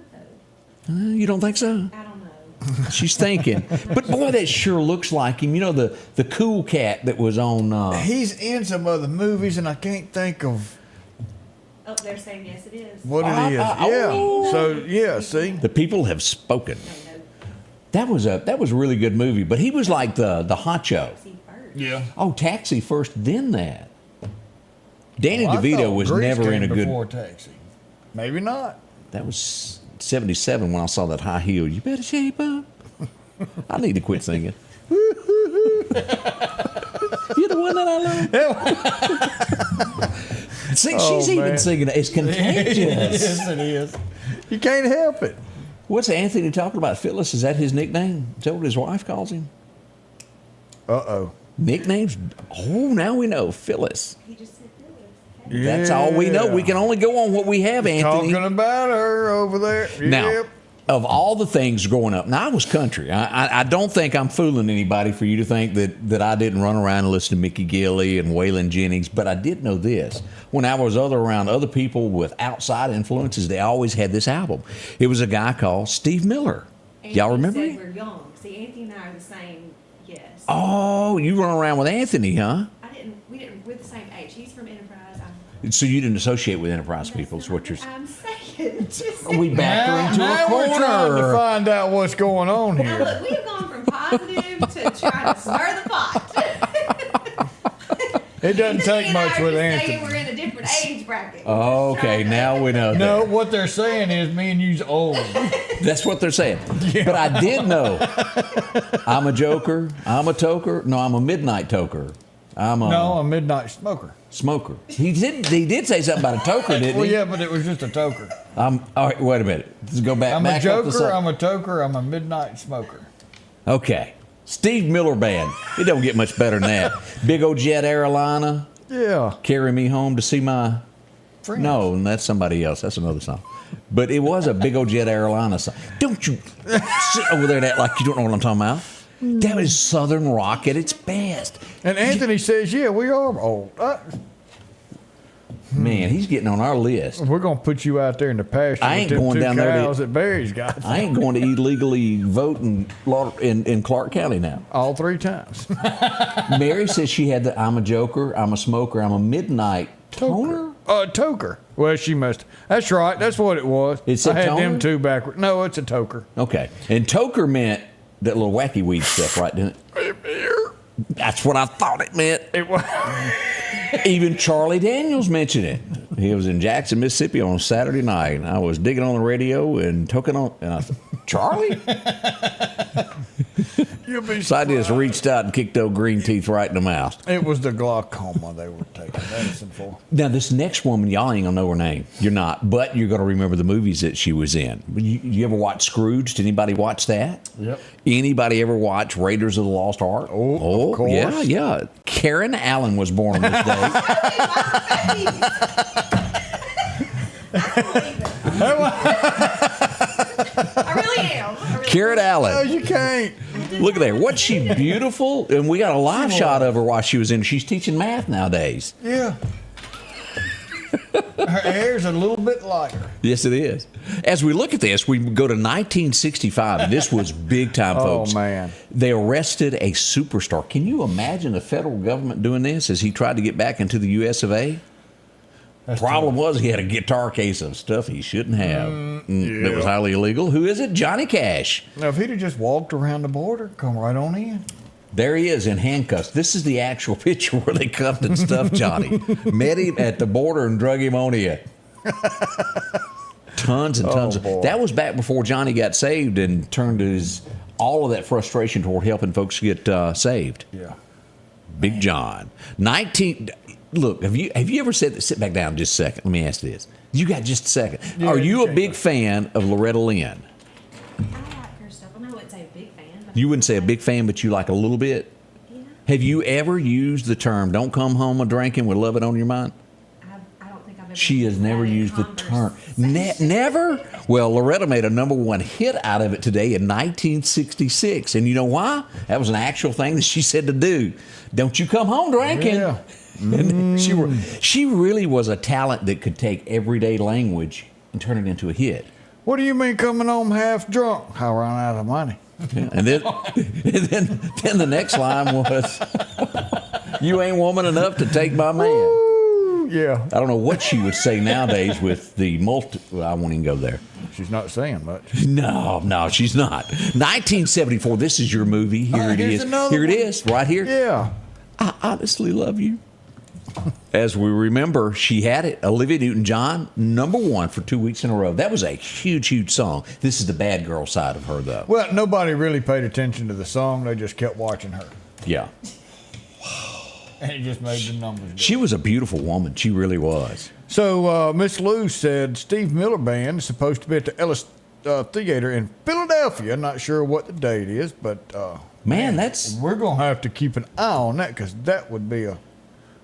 know. You don't think so? I don't know. She's thinking. But boy, that sure looks like him. You know the cool cat that was on. He's in some other movies, and I can't think of Oh, they're saying yes, it is. what it is. Yeah. oh. So yeah, see. The people have spoken. That was a really good movie. But he was like the honcho. Yeah. Oh, Taxi first, then that. Danny Well, I DeVito thought was Grease never in came a good. before Taxi. Maybe not. That was 77 when I saw that high heel. You better shape up. I need to quit singing. You're the one that I love. See, she's even singing it. It's contagious. Yes, it is. You can't help it. What's Anthony talking about? Phyllis, is that his nickname? Is that what his wife calls him? Uh-oh. Nicknames? Oh, now we know. Phyllis. He just said Yeah. That's all we know. We can only go on what we have, Anthony. Talking about her over there. Now, Yep. of all the things growing up, now I was country. I don't think I'm fooling anybody for you to think that I didn't run around and listen to Mickey Gilley and Waylon Jennings, but I did know this. When I was around other people with outside influences, they always had this album. It was a guy called Steve Miller. Y'all remember said him? we're young. See, Anthony and I are the same. Yes. Oh, you run around with Anthony, huh? We're the same age. He's from Enterprise. So you didn't associate with Enterprise people, is what you're saying. I'm saying. We backed her into a Now we're trying to corner. find out what's going on Now here. look, we have gone from positive to trying to stir the pot. It doesn't take much with Anthony. Anthony. We're in a different age bracket. Oh, okay, now we know. No, that. what they're saying is me and you's old. That's what they're saying. But I did know. I'm a joker. I'm a toker. No, I'm a midnight toker. I'm a No, a midnight smoker. smoker. He did say something about a toker, didn't Well, he? yeah, but it was just a toker. All right, wait a minute. Let's go back. I'm a back up the joker, song. I'm a toker, I'm a midnight smoker. Okay. Steve Miller Band. It don't get much better than that. Big old jet airliner. Yeah. Carry me home to see my... Friends. No, that's somebody else. That's another song. But it was a big old jet airliner song. Don't you sit over there and act like you don't know what I'm talking about. That was Southern rock at its best. And Anthony says, yeah, we are old. Man, he's getting on our list. We're going to put you out there in the pasture I ain't with them going two down there to- cows that Barry's got. I ain't going to illegally vote in Clark County now. All 3 times. Mary says she had the I'm a joker, I'm a smoker, I'm a midnight toner. Toker. Well, she must. That's right. That's what it was. It said I had toner? them two backward. No, it's a toker. Okay. And toker meant that little wacky weed stuff, right? Didn't it? That's what I thought it meant. It was. Even Charlie Daniels mentioned it. He was in Jackson, Mississippi on Saturday night. And I was digging on the radio and toking on. And I said, Charlie? You'll be So I just surprised. reached out and kicked old green teeth right in the mouth. It was the glaucoma they were taking medicine for. Now, this next woman, y'all ain't going to know her name. You're not. But you're going to remember the movies that she was in. You ever watch Scrooge? Did anybody watch that? Yep. Anybody ever watch Raiders of the Lost Ark? Oh, of course. Yeah. Karen Allen was born on this day. I really am. Karen Allen. No, you can't. Look at there. Wasn't she beautiful? And we got a live shot of her while she was in. She's teaching math nowadays. Yeah. Her hair's a little bit lighter. Yes, it is. As we look at this, we go to 1965, and this was big time, folks. Oh, man. They arrested a superstar. Can you imagine the federal government doing this as he tried to get back into the U.S. of A.? Problem was he had a guitar case of stuff he shouldn't have. That was highly illegal. Who is it? Johnny Cash. Now, if he'd have just walked around the border, come right on in. There he is in handcuffs. This is the actual picture where they cuffed and stuffed Johnny. Met him at the border and drug him on in. Tons and tons boy. of. That was back before Johnny got saved and turned all of that frustration toward helping folks get saved. Yeah. Big John. Look, have you ever said that? Sit back down just a second. Let me ask this. You got just a second. Yeah, Are you you a can big go. fan of Loretta Lynn? I like her stuff. I wouldn't say a big fan. But You wouldn't say a big fan, but you like a little bit? Yeah. Have you ever used the term, don't come home a drinking with love it on your mind? I don't think I've ever. She has used never that in used the term. conversation. Never? Well, Loretta made a #1 hit out of it today in 1966. And you know why? That was an actual thing that she said to do. Don't you come home drinking. Yeah. And she really was a talent that could take everyday language and turn it into a hit. What do you mean coming home half drunk? I ran out of money. Yeah, and then the next line was, you ain't woman enough to take my man. Ooh, yeah. I don't know what she would say nowadays with the well, I won't even go there. She's not saying much. No, she's not. 1974, this is your movie. Here it here's is. another Here it one. is, right here. Yeah. I honestly love you. As we remember, she had it. Olivia Newton-John, #1 for 2 weeks in a row. That was a huge, huge song. This is the bad girl side of her, though. Well, nobody really paid attention to the song. They just kept watching her. Yeah. And it just made the numbers go. She was a beautiful woman. She really was. So Miss Lou said Steve Miller Band is supposed to be at the Ellis Theater in Philadelphia. Not sure what the date is, but Man, that's we're going to have to keep an eye on that because that would be a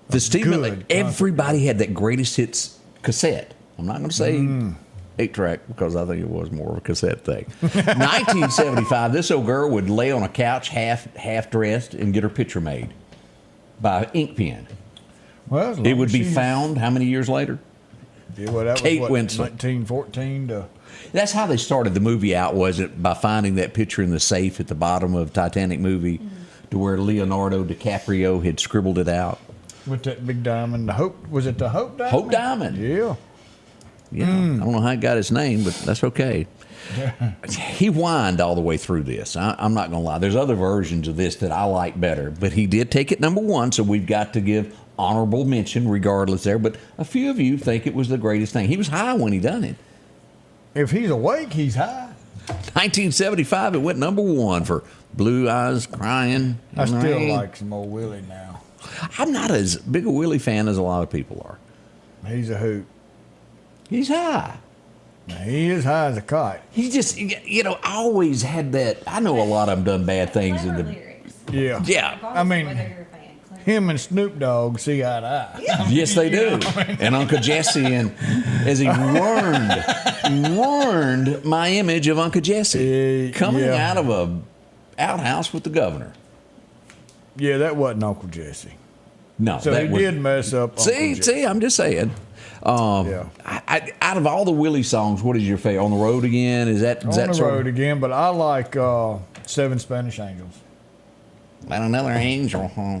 the Steve good Miller. concert. Everybody had that greatest hits cassette. I'm not going to say 8-track because I think it was more of a cassette thing. 1975, this old girl would lay on a couch half dressed and get her picture made by an ink pen. Well, as long It would as be she's- found how many years later? Yeah, well, that Kate was what, Winslet. 1914 to. That's how they started the movie out, was it? By finding that picture in the safe at the bottom of Titanic movie to where Leonardo DiCaprio had scribbled it out. With that big diamond, the Hope, was it the Hope Diamond? Hope Diamond. Yeah. Yeah, I don't know how he got his name, but that's okay. He whined all the way through this. I'm not going to lie. There's other versions of this that I like better, but he did take it #1, so we've got to give honorable mention regardless there. But a few of you think it was the greatest thing. He was high when he done it. If he's awake, he's high. 1975, it went #1 for Blue Eyes Crying. I still Rain. like some old Willie now. I'm not as big a Willie fan as a lot of people are. He's a hoot. He's high. Now, he is high as a kite. He just, I always had that. I know a lot of them done bad things in Clever the. lyrics. Yeah. Yeah. I mean, Whether you're a fan. Clever. him and Snoop Dogg see eye to eye. Yes, they do. And Uncle Jesse, and as he ruined my image of Uncle Jesse coming yeah. out of a outhouse with the governor. Yeah, that wasn't Uncle Jesse. No, So that he was, did mess up Uncle Jesse. See, I'm just saying. Yeah. Out of all the Willie songs, what is your favorite? On the Road Again? Is that On that the sort road of, again, but I like 7 Spanish Angels. About another angel, huh?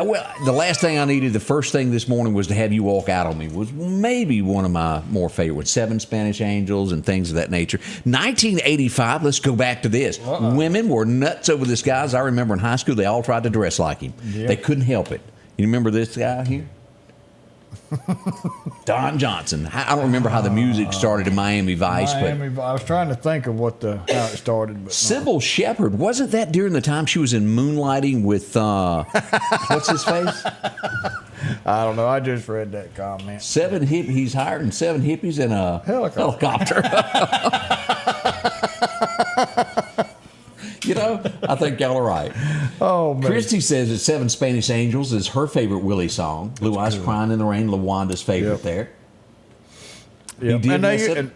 Well, the last thing I needed, the first thing this morning was to have you walk out on me, was maybe one of my more favorite ones, 7 Spanish Angels and things of that nature. 1985, let's go back to this. Women were nuts over this guy. As I remember in high school, they all tried to dress like him. Yep. They couldn't help it. You remember this guy here? Don Johnson. I don't remember how the music started in Miami Vice, but I was trying to think of how it started. But Sybil Shepherd, wasn't that during the time she was in Moonlighting with what's his face? I don't know. I just read that comment. He's hiring 7 hippies in a helicopter. You know, I think y'all are right. Oh, man. Christy says that 7 Spanish Angels is her favorite Willie song. Blue Eyes Crying in the Rain, LaWanda's favorite there. Yep.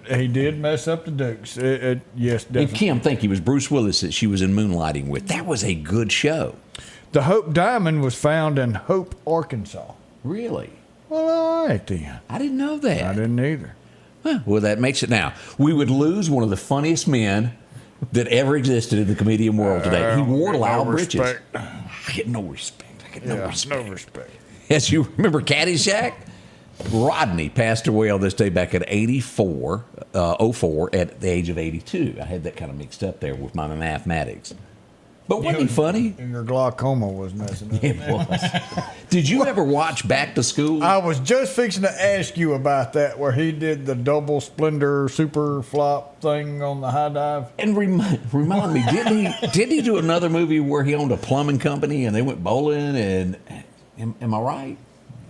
He did mess up the Dukes. Yes, definitely. And Kim, thank you, it was Bruce Willis that she was in Moonlighting with. That was a good show. The Hope Diamond was found in Hope, Arkansas. Really? Well, all right then. I didn't know that. I didn't either. Huh, well, that makes it now. We would lose one of the funniest men that ever existed in the comedian world today. He wore loud breeches. I get no respect. No respect. Yes, you remember Caddyshack? Rodney passed away on this day back at 04 at the age of 82. I had that kind of mixed up there with my mathematics. But wasn't he funny? And your glaucoma was messing up. It was. Did you ever watch Back to School? I was just fixing to ask you about that, where he did the double splendor super flop thing on the high dive. And remind me, didn't he do another movie where he owned a plumbing company and they went bowling? And am I right?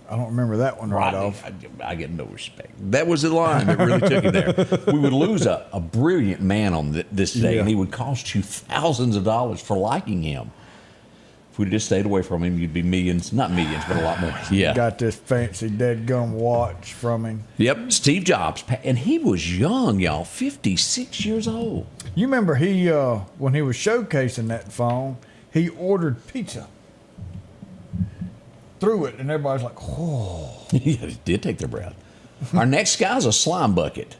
I don't remember that one right off. I get no respect. That was the line that really took it there. We would lose a brilliant man on this day, and he would cost you thousands of dollars for liking him. If we'd just stayed away from him, you'd be millions, not millions, but a lot more. Yeah. Got this fancy dead gum watch from him. Yep, Steve Jobs. And he was young, y'all, 56 years old. You remember when he was showcasing that phone, he ordered pizza. Threw it, and everybody's like, "Oh!" Yeah, it did take their breath. Our next guy's a slime bucket.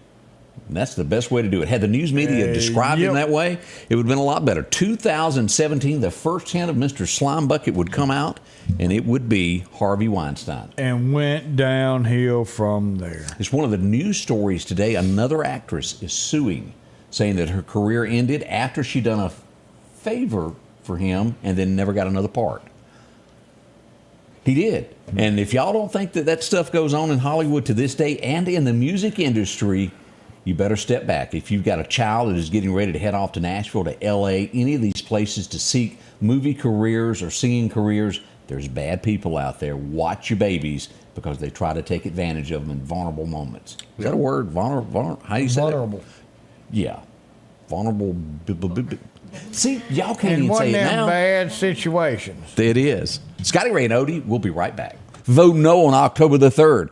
And that's the best way to do it. Had the news media described him that way, it would have been a lot better. 2017, the first hint of Mr. Slime Bucket would come out, and it would be Harvey Weinstein. And went downhill from there. It's one of the news stories today. Another actress is suing, saying that her career ended after she done a favor for him and then never got another part. He did. And if y'all don't think that stuff goes on in Hollywood to this day and in the music industry, you better step back. If you've got a child that is getting ready to head off to Nashville, to L.A., any of these places to seek movie careers or singing careers, there's bad people out there. Watch your babies, because they try to take advantage of them in vulnerable moments. Is that a word? Vulnerable? How do you say vulnerable? That? Yeah. Vulnerable. See, y'all can't even say it now. Bad situations. It is. Scotty Ray and Odie, we'll be right back. Vote no on October the 3rd.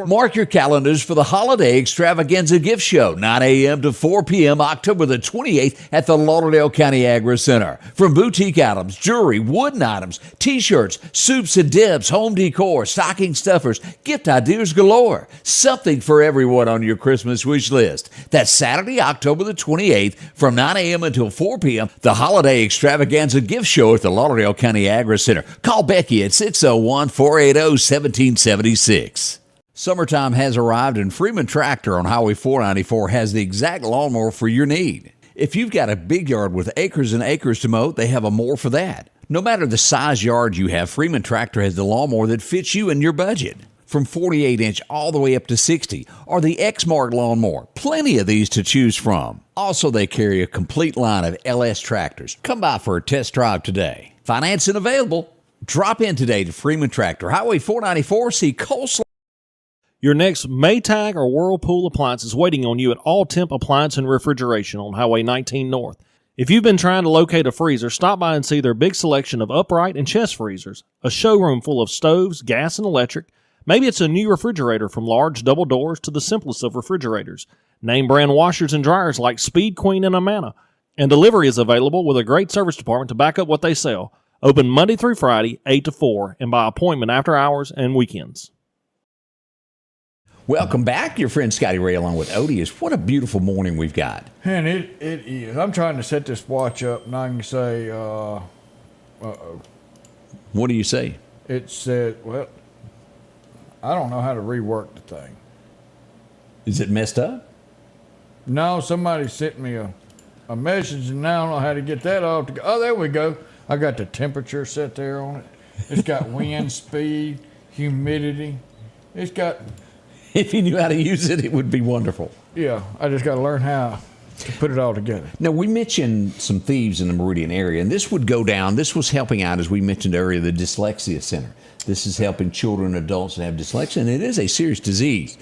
Mark your calendars for the Holiday Extravaganza Gift Show, 9 a.m. to 4 p.m. October the 28th at the Lauderdale County Agri Center. From boutique items, jewelry, wooden items, T-shirts, soups and dips, home decor, stocking stuffers, gift ideas galore. Something for everyone on your Christmas wish list. That's Saturday, October the 28th from 9 a.m. until 4 p.m. The Holiday Extravaganza Gift Show at the Lauderdale County Agri Center. Call Becky at 601-480-1776. Summertime has arrived, and Freeman Tractor on Highway 494 has the exact lawnmower for your need. If you've got a big yard with acres and acres to mow, they have a mower for that. No matter the size yard you have, Freeman Tractor has the lawnmower that fits you and your budget. From 48-inch all the way up to 60, or the X-Mark lawnmower. Plenty of these to choose from. Also, they carry a complete line of LS tractors. Come by for a test drive today. Financing available. Drop in today to Freeman Tractor, Highway 494, see Coleslaw. Your next Maytag or Whirlpool appliance is waiting on you at All Temp Appliance and Refrigeration on Highway 19 North. If you've been trying to locate a freezer, stop by and see their big selection of upright and chest freezers, a showroom full of stoves, gas, and electric. Maybe it's a new refrigerator, from large double doors to the simplest of refrigerators. Name brand washers and dryers like Speed Queen and Amana. And delivery is available with a great service department to back up what they sell. Open Monday through Friday, 8 to 4, and by appointment after hours and weekends. Welcome back. Your friend Scotty Ray along with Odie. What a beautiful morning we've got. And it is. I'm trying to set this watch up, and I can say What do you say? It said, well, I don't know how to rework the thing. Is it messed up? No, somebody sent me a message, and now I don't know how to get that off. Oh, there we go. I got the temperature set there on it. It's got wind speed, humidity. It's got... If you knew how to use it, it would be wonderful. Yeah, I just got to learn how to put it all together. Now, we mentioned some thieves in the Meridian area, and this would go down. This was helping out, as we mentioned earlier, the Dyslexia Center. This is helping children and adults that have dyslexia, and it is a serious disease.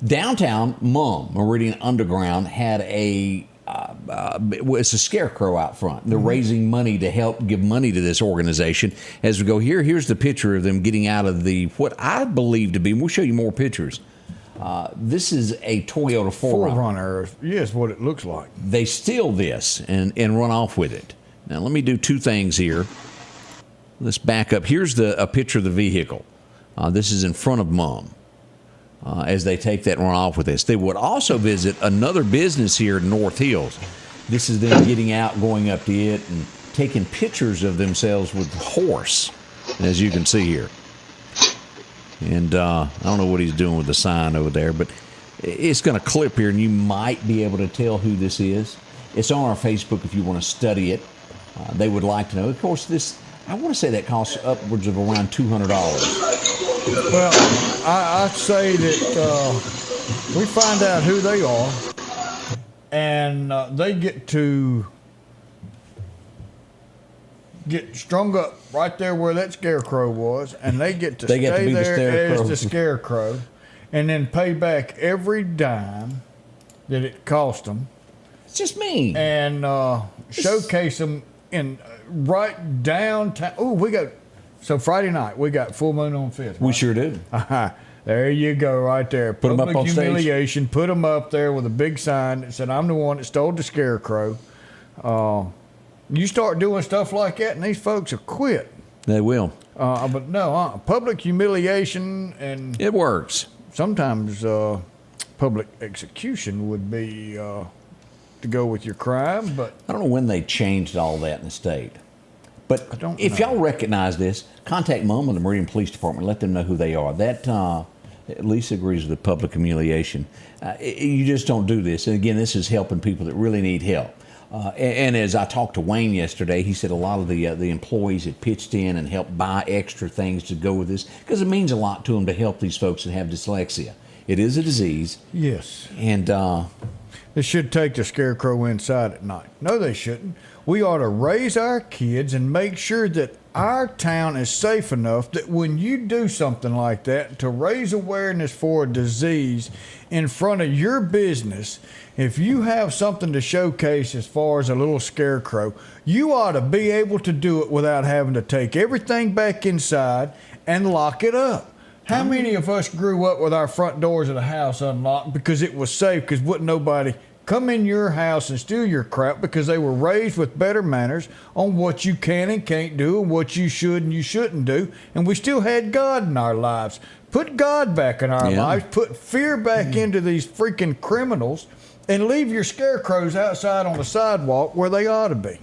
Downtown Meridian Underground had it's a scarecrow out front. They're raising money to help give money to this organization. As we go here's the picture of them getting out of what I believe to be, and we'll show you more pictures. This is a Toyota 4Runner. Yes, what it looks like. They steal this and run off with it. Now, let me do two things here. Let's back up. Here's a picture of the vehicle. This is in front of Mom as they take that and run off with this. They would also visit another business here in North Hills. This is them getting out, going up to it, and taking pictures of themselves with the horse, as you can see here. And I don't know what he's doing with the sign over there, but it's going to clip here, and you might be able to tell who this is. It's on our Facebook if you want to study it. They would like to know. Of course, I want to say that costs upwards of around $200. Well, I'd say that we find out who they are, and they get to get strung up right there where that scarecrow was, and they get to stay there as the scarecrow, and then pay back every dime that it cost them. It's just mean. And showcase them in right downtown. So Friday night, we got Full Moon on 5th. Right? We sure do. There you go, right there. Put them up on humiliation. Put them up there with a big sign that said, "I'm the one that stole the scarecrow." You start doing stuff like that, and these folks will quit. They will. But no, public humiliation, and it works. Sometimes public execution would be to go with your crime. But I don't know when they changed all that in the state. But if y'all recognize this, contact Mom and the Meridian Police Department. Let them know who they are. That at least agrees with the public humiliation. You just don't do this. And again, this is helping people that really need help. And as I talked to Wayne yesterday, he said a lot of the employees had pitched in and helped buy extra things to go with this because it means a lot to them to help these folks that have dyslexia. It is a disease. Yes. And they should take the scarecrow inside at night. No, they shouldn't. We ought to raise our kids and make sure that our town is safe enough that when you do something like that, to raise awareness for a disease in front of your business, if you have something to showcase as far as a little scarecrow, you ought to be able to do it without having to take everything back inside and lock it up. How many of us grew up with our front doors of the house unlocked because it was safe, because wouldn't nobody come in your house and steal your crap, because they were raised with better manners on what you can and can't do and what you should and you shouldn't do, and we still had God in our lives. Put God back in our lives, put fear back into these freaking criminals, and leave your scarecrows outside on the sidewalk where they ought to be.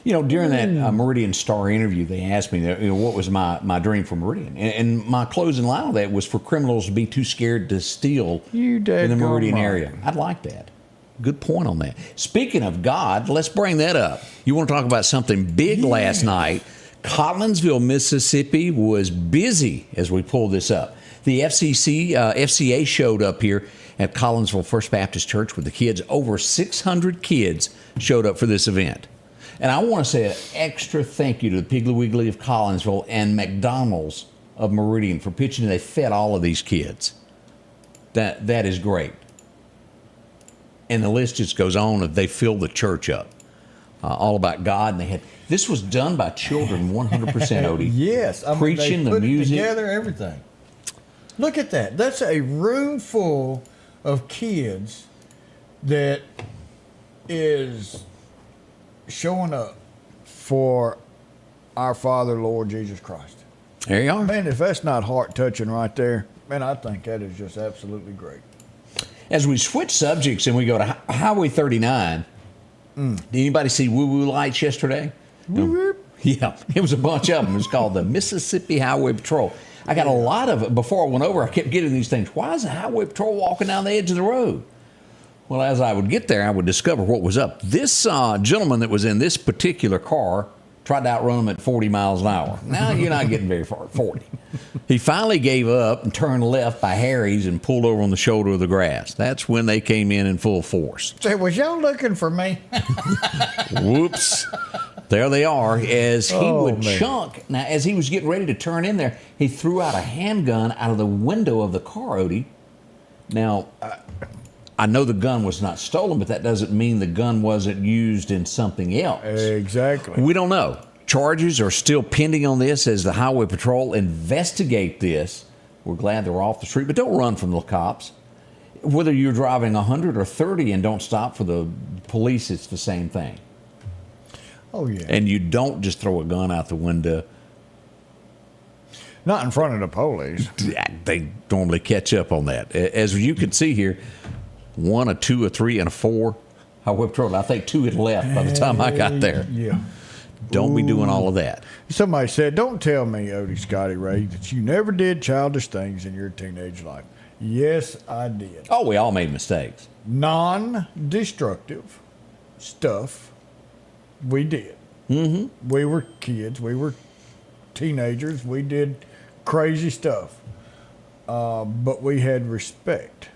You know, during that Meridian Star interview, they asked me, what was my dream for Meridian? And my closing line of that was for criminals to be too scared to steal in the Meridian area. I'd like that. Good point on that. Speaking of God, let's bring that up. You want to talk about something big last night. Collinsville, Mississippi was busy as we pulled this up. The FCA showed up here at Collinsville First Baptist Church with the kids. Over 600 kids showed up for this event. And I want to say an extra thank you to the Piggly Wiggly of Collinsville and McDonald's of Meridian for pitching in. They fed all of these kids. That is great. And the list just goes on. They filled the church up. All about God. And this was done by children 100%, Odie. Yes. Preaching, they put the music. It together, everything. Look at that. That's a room full of kids that is showing up for our Father, Lord Jesus Christ. There you are. Man, if that's not heart-touching right there, man, I think that is just absolutely great. As we switch subjects and we go to Highway 39, did anybody see woo-woo lights yesterday? No. Yeah, it was a bunch of them. It was called the Mississippi Highway Patrol. I got a lot of it. Before I went over, I kept getting these things. Why is the Highway Patrol walking down the edge of the road? Well, as I would get there, I would discover what was up. This gentleman that was in this particular car tried to outrun him at 40 miles an hour. Now you're not getting very far at 40. He finally gave up and turned left by Harry's and pulled over on the shoulder of the grass. That's when they came in full force. Say, was y'all looking for me? Whoops. There they are. As he would man. chunk. Now, as he was getting ready to turn in there, he threw out a handgun out of the window of the car, Odie. Now, I know the gun was not stolen, but that doesn't mean the gun wasn't used in something else. Exactly. We don't know. Charges are still pending on this as the Highway Patrol investigate this. We're glad they're off the street, but don't run from the cops. Whether you're driving 100 or 30 and don't stop for the police, it's the same thing. Oh, yeah. And you don't just throw a gun out the window. Not in front of the police. They normally catch up on that. As you can see here, 1, a 2, a 3, and a 4. Highway Patrol. I think 2 had left by the time I got there. Yeah. Don't be doing all of that. Somebody said, don't tell me, Odie, Scotty Ray, that you never did childish things in your teenage life. Yes, I did. Oh, we all made mistakes. Non-destructive stuff, we did. Mm-hmm. We were kids. We were teenagers. We did crazy stuff. But we had respect.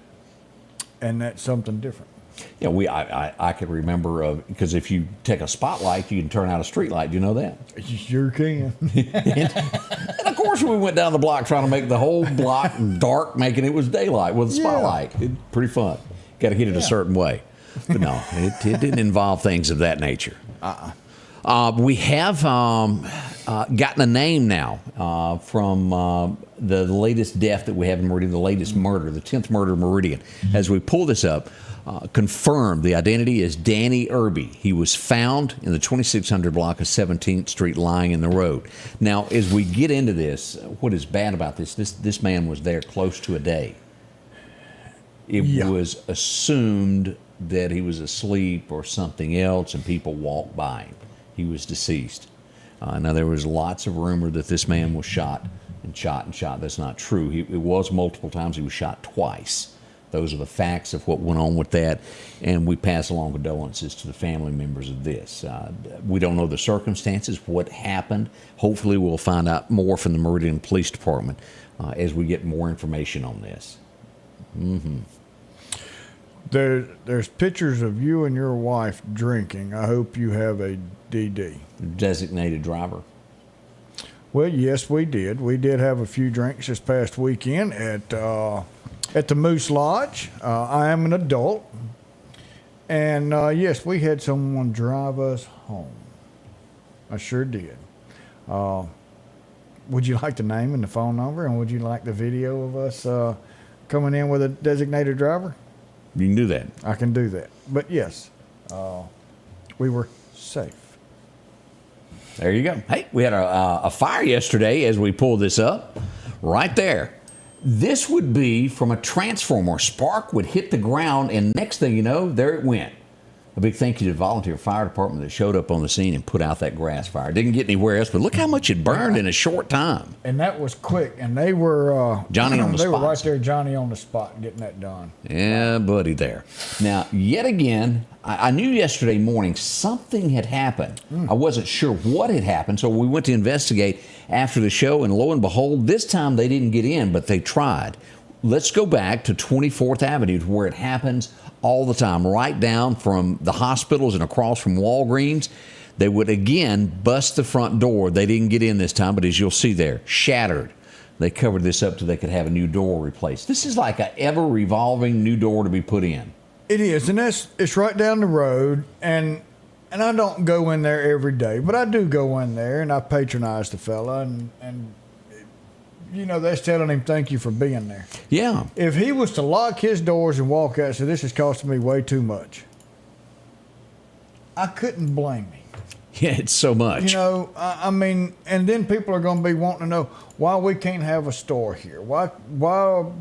And that's something different. Yeah, I could remember, because if you take a spotlight, you can turn out a street light. Do you know that? You sure can. And of course, we went down the block trying to make the whole block dark, making it was daylight with a spotlight. Yeah. Pretty fun. Got to hit it a certain way. But no, it didn't involve things of that nature. We have gotten a name now from the latest death that we have in Meridian, the latest murder, the 10th murder of Meridian. As we pull this up, confirmed the identity is Danny Irby. He was found in the 2600 block of 17th Street lying in the road. Now, as we get into this, what is bad about this man was there close to a day. It was assumed that he was asleep or something else, and people walked by him. He was deceased. Now, there was lots of rumor that this man was shot and shot and shot. That's not true. It was multiple times. He was shot twice. Those are the facts of what went on with that, and we pass along condolences to the family members of this. We don't know the circumstances, what happened. Hopefully we'll find out more from the Meridian Police Department as we get more information on this. Mm-hmm. There's pictures of you and your wife drinking. I hope you have a DD. Designated driver. Well, yes, we did. We did have a few drinks this past weekend at the Moose Lodge. I am an adult. And, yes, we had someone drive us home. I sure did. Would you like the name and the phone number? And would you like the video of us coming in with a designated driver? You can do that. I can do that. But, yes, we were safe. There you go. Hey, we had a fire yesterday as we pulled this up. Right there. This would be from a transformer. Spark would hit the ground, and next thing you know, there it went. A big thank you to the volunteer fire department that showed up on the scene and put out that grass fire. Didn't get anywhere else, but look how much it burned in a short time. And that was quick, and they were Johnny on the spot. They were right there, Johnny on the spot, getting that done. Yeah, buddy, there. Now, yet again, I knew yesterday morning something had happened. I wasn't sure what had happened, so we went to investigate after the show, and lo and behold, this time they didn't get in, but they tried. Let's go back to 24th Avenue, where it happens all the time, right down from the hospitals and across from Walgreens. They would again bust the front door. They didn't get in this time, but as you'll see there, shattered. They covered this up so they could have a new door replaced. This is like a ever-revolving new door to be put in. It is, and it's right down the road, and I don't go in there every day, but I do go in there, and I patronize the fella, and you know, that's telling him thank you for being there. Yeah. If he was to lock his doors and walk out and say, this is costing me way too much, I couldn't blame him. Yeah, it's so much. You know, I mean, and then people are going to be wanting to know why we can't have a store here. Why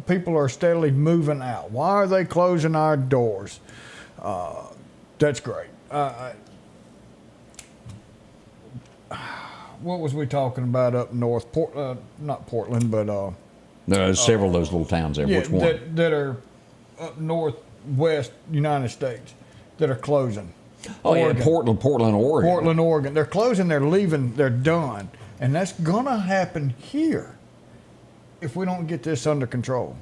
people are steadily moving out. Why are they closing our doors? That's great. what was we talking about up north? Not Portland, but There are several of those little towns there. yeah, Which one? that are up northwest United States that are closing. Oh, Oregon. yeah, Portland, Oregon. Portland, Oregon. They're closing. They're leaving. They're done, and that's gonna happen here if we don't get this under control.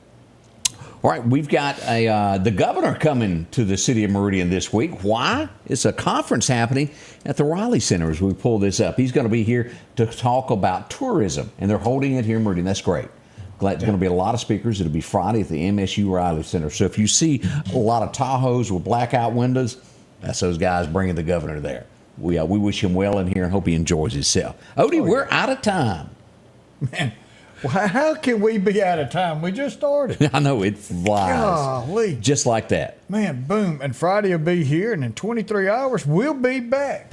All right, we've got the governor coming to the city of Meridian this week. Why? It's a conference happening at the Riley Center as we pull this up. He's going to be here to talk about tourism, and they're holding it here in Meridian. That's great. Glad there's going to be a lot of speakers. It'll be Friday at the MSU Riley Center. So if you see a lot of Tahoes with blackout windows, that's those guys bringing the governor there. We wish him well in here and hope he enjoys himself. Odie, we're out of time. Man, how can we be out of time? We just started. I know, it flies. Golly. Just like that. Man, boom. And Friday will be here, and in 23 hours, we'll be back.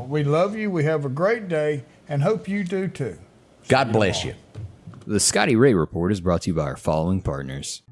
We love you. We have a great day, and hope you do too. God bless you. The Scotty Ray Report is brought to you by our following partners.